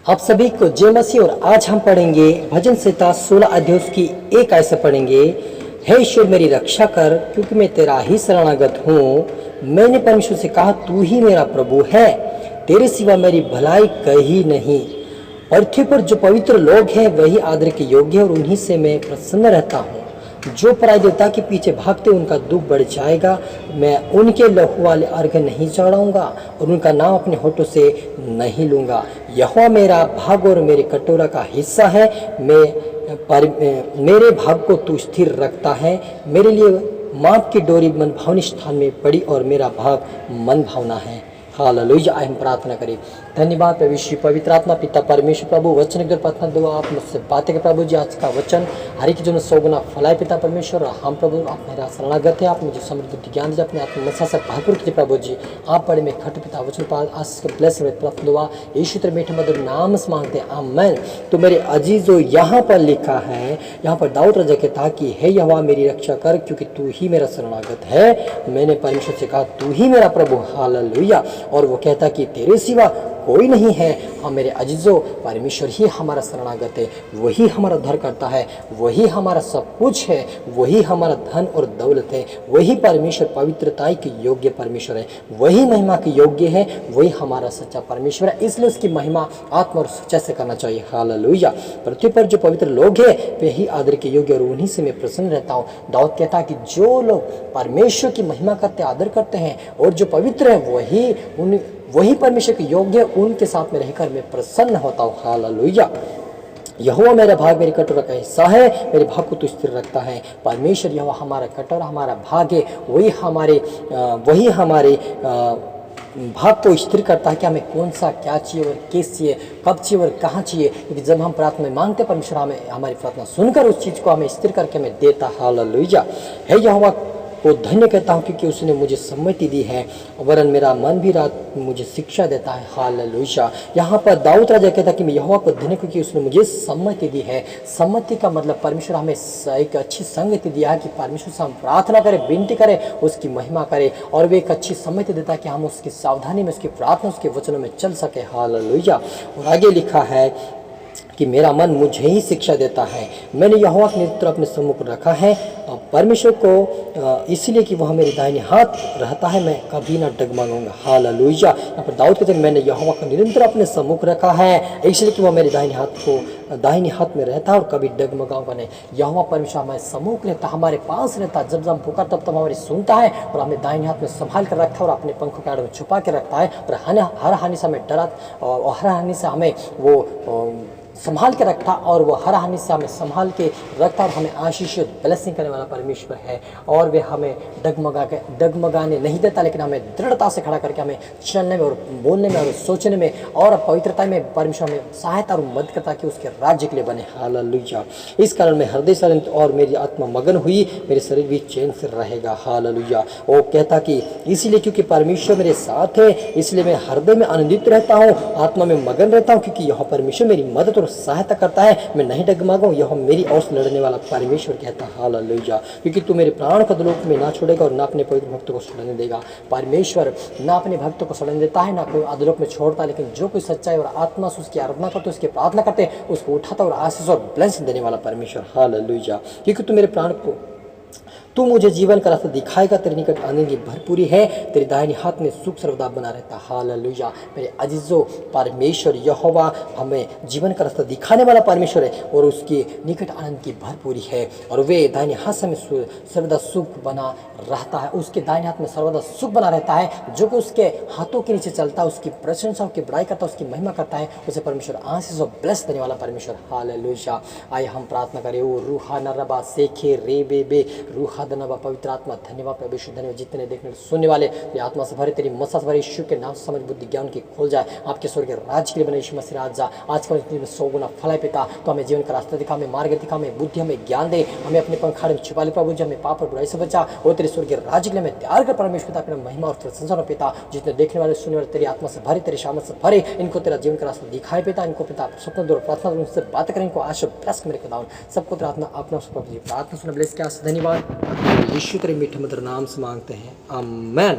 आप सभी को जय मसीह। और आज हम पढ़ेंगे भजन संहिता 16 अध्याय की एक आयत से पढ़ेंगे। हे ईश्वर मेरी रक्षा कर, क्योंकि मैं तेरा ही शरणागत हूँ। मैंने परमेश्वर से कहा, तू ही मेरा प्रभु है, तेरे सिवा मेरी भलाई कहीं नहीं। पृथ्वी पर जो पवित्र लोग हैं वही आदर के योग्य है, और उन्हीं से मैं प्रसन्न रहता हूँ। जो पराय देवता के पीछे भागते उनका दुख बढ़ जाएगा। मैं उनके लहू वाले अर्घ नहीं चढ़ाऊंगा, और उनका नाम अपने होठों से नहीं लूंगा। यहोवा मेरा भाग और मेरे कटोरा का हिस्सा है। मेरे भाग को तू स्थिर रखता है। मेरे लिए माप की डोरी मन भावनी स्थान में पड़ी, और मेरा भाग मन भावना है। हालेलुया। आइए हम प्रार्थना करें। धन्यवाद प्रभु श्री पवित्र आत्मा पिता परमेश्वर प्रभु, वचन की प्रार्थना दो आप मुझसे बातें के प्रभु जी। आज का वचन हर एक जो 100 गुना फलाए पिता परमेश्वर। हम प्रभु आप मेरा शरणागत है, आप मुझे समृद्ध बुद्धि ज्ञान दीजिए, अपने आत्मा मसा से भरपूर कीजिए प्रभु जी। आप बड़े में खट पिता वचन पाद आज के ब्लेस प्रार्थना दुआ यीशु तेरे मीठे मधुर नाम से मांगते हैं, आमीन। तो मेरे अजीजों, यहाँ पर लिखा है, यहाँ पर दाऊद राजा कहता कि हे यहोवा मेरी रक्षा कर, क्योंकि तू ही मेरा शरणागत है। मैंने परमेश्वर से कहा, तू ही मेरा प्रभु। हालेलुया। और वो कहता कि तेरे सिवा कोई नहीं है। हम मेरे अजीजों, परमेश्वर ही हमारा शरणागत है, वही हमारा उद्धार करता है, वही हमारा सब कुछ है, वही हमारा धन और दौलत है। वही परमेश्वर पवित्रता के योग्य परमेश्वर है, वही महिमा के योग्य है, वही हमारा सच्चा परमेश्वर है। इसलिए उसकी महिमा आत्मा और सच्चाई से करना चाहिए। हालेलुया। पृथ्वी पर जो पवित्र लोग हैं वे ही आदर के योग्य, और उन्हीं से मैं प्रसन्न रहता हूँ। दाऊद कहता है कि जो लोग परमेश्वर की महिमा करते आदर करते हैं और जो पवित्र है वही परमेश्वर के योग्य, उनके साथ में रहकर मैं प्रसन्न होता हूँ। हालेलुया। यहोवा मेरा भाग मेरी कटोरा का हिस्सा है, मेरे भाग को तू स्थिर रखता है। परमेश्वर यहोवा हमारा कटोरा हमारा भाग है, वही हमारे भाग को स्थिर करता है कि हमें कौन सा क्या चाहिए और किस चाहिए, कब चाहिए और कहाँ चाहिए। क्योंकि जब हम प्रार्थना में मांगते परमेश्वर हमें हमारी प्रार्थना सुनकर उस चीज़ को हमें स्थिर करके हमें देता। हालेलुया। हे यहोवा को धन्य कहता हूँ, क्योंकि उसने मुझे सम्मति दी है, वरन मेरा मन भी रात मुझे शिक्षा देता है। हालेलुया। यहाँ पर दाऊद राजा कहता है कि मैं यहोवा को धन्य, क्योंकि उसने मुझे सम्मति दी है। सम्मति का मतलब परमेश्वर हमें एक अच्छी संगति दिया है कि परमेश्वर से हम प्रार्थना करें, विनती करें, उसकी महिमा करें, और वे एक अच्छी सम्मति देता है कि हम उसकी सावधानी में, उसकी प्रार्थना, उसके वचनों में चल सके। हालेलुया। और आगे लिखा है कि मेरा मन मुझे ही शिक्षा देता है। मैंने यहोवा के निरंतर अपने सम्मुख रखा है, परमेश्वर को इसलिए कि वह मेरे दाहिने हाथ रहता है, मैं कभी ना डगमगाऊंगा। हालेलुया। यहाँ पर दाऊद कहते हैं मैंने यहोवा का निरंतर अपने सम्मुख रखा है, इसलिए कि वह मेरे दाहिने हाथ में रहता है और कभी डगमगाऊंगा नहीं। यहोवा परमेश्वर हमारे सम्मुख रहता, हमारे पास रहता, जब हम पुकार तब हमारी सुनता है, और हमें दाहिने हाथ में संभाल कर रखता है, और अपने पंखों के आड़ में छुपा के रखता है, और हर हानि से हमें डरा, और हर हानि से हमें वो संभाल के रखता, और वो हर हानि से हमें संभाल के रखता, और हमें आशीष ब्लेसिंग करने वाला परमेश्वर है। और वे हमें डगमगाने नहीं देता, लेकिन हमें दृढ़ता से खड़ा करके हमें चलने में और बोलने में और सोचने में और पवित्रता में परमेश्वर हमें सहायता और मदद करता कि उसके राज्य के लिए बने। हालेलुया। इस कारण मैं हृदय से और मेरी आत्मा मगन हुई, मेरे शरीर भी चैन से रहेगा। हालेलुया। वो कहता कि इसलिए क्योंकि परमेश्वर मेरे साथ है, इसलिए मैं हृदय में आनंदित रहता हूँ, आत्मा में मगन रहता हूँ, क्योंकि यह परमेश्वर मेरी मदद और सहायता करता है। मैं नहीं डगमगाऊं, यह मेरी ओर से लड़ने वाला परमेश्वर कहता है। हालेलुया। क्योंकि तू मेरे प्राण को अधोलोक में ना छोड़ेगा, और ना अपने पवित्र भक्तों को सड़ने देगा। परमेश्वर ना अपने भक्तों को सड़ने देता है, ना कोई अधोलोक में छोड़ता, लेकिन जो कोई सच्चाई और आत्मा से उसकी आराधना करते, उसकी प्रार्थना करते, उसको उठाता और आशीष और ब्लेसिंग देने वाला परमेश्वर। हालेलुया। क्योंकि तू मेरे प्राण को तू मुझे जीवन का रास्ता दिखाएगा, तेरे निकट आनंद की भरपूरी है, तेरे दाहिने हाथ में सुख सर्वदा बना रहता। हालेलुया। मेरे अजीजों, परमेश्वर यहोवा हमें जीवन का रास्ता दिखाने वाला परमेश्वर है, और उसके निकट आनंद की भरपूरी है, और वे दाहिने हाथ से सर्वदा सुख बना रहता है। उसके दाहिने हाथ में सर्वदा सुख बना रहता है। जो कि उसके हाथों के नीचे चलता है, उसकी प्रशंसा, उसकी बड़ाई करता है, उसकी महिमा करता है, उसे परमेश्वर आशीष और ब्लेस देने वाला परमेश्वर। हालेलुया। आइए हम प्रार्थना करें। ओ रूहा नरबा सेखे रे बे रूहा धन्यवाद पवित्र आत्मा, धन्यवाद प्रभु यीशु, धन्यवाद जितने देखने सुनने वाले तेरी आत्मा से भरे, तेरी मसा से भरे, यीशु के नाम से समझ बुद्धि ज्ञान की खोल जाए, आपके स्वर्ग के राज्य के लिए बने यीशु मसीह राजा। आज का 100 गुना फल है पिता, तो हमें जीवन का रास्ता दिखा, हमें मार्ग दिखा, हमें बुद्धि, हमें ज्ञान दे, हमें अपने पंखाड़े में छुपा ले प्रभु जी, हमें पाप और बुराई से बचा, और तेरे स्वर्ग के राज्य के लिए हमें तैयार कर परमेश्वर पिता, अपना महिमा और प्रशंसा पिता। जितने देखने वाले सुनने वाले तेरी आत्मा से भरे, तेरी शामत से भरे, इनको तेरा जीवन का रास्ता दिखाए पिता। इनको पिता स्वप्न दो प्रार्थना उनसे बात करें, इनको आशीष प्लस मेरे खुदा सबको तेरा आत्मा अपना प्रार्थना सुना ब्लेस क्या। धन्यवाद यीशु तेरे मीठे मधुर नाम से मांगते हैं, आमीन।